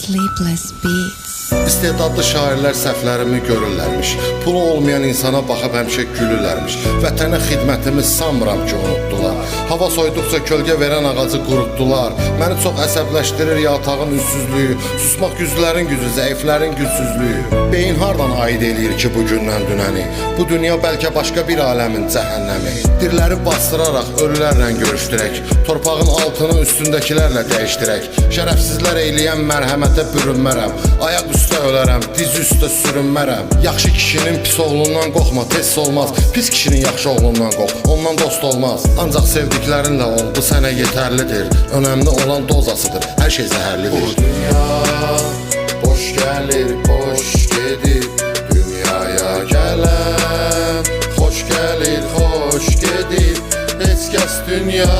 Sleepless Beats. İstedadlı şairlər səhvlərimi görürlərmiş. Pulu olmayan insana baxıb həmişə gülürlərmiş. Vətənə xidmətimi sanmıram ki unutdular. Hava soyduqca kölgə verən ağacı qurutdular. Məni çox əsəbləşdirir yatağın ünsüzlüyü. Susmaq güclərin gücü, zəiflərin gücsüzlüyü. Beyin hardan aid eləyir ki bu gündən dünəni? Bu dünya bəlkə başqa bir aləmin cəhənnəmi. Dirləri bastıraraq ölülərlə görüşdürək. Torpağın altını üstündəkilərlə dəyişdirək. Şərəfsizlər eyləyən mərhəmətə bürünmərəm. Ayaq üstə ölərəm, diz üstə sürünmərəm. Yaxşı kişinin pis oğlundan qorxma, tez olmaz. Pis kişinin yaxşı oğlundan qorx, ondan dost olmaz. Ancaq sevdiklərinlə ol, bu sənə yetərlidir. Önəmli olan dozasıdır, hər şey zəhərlidir. Bu dünya boş gəlir, boş gedir. Dünyaya gələn xoş gəlir, xoş gedir. Heç kəs dünya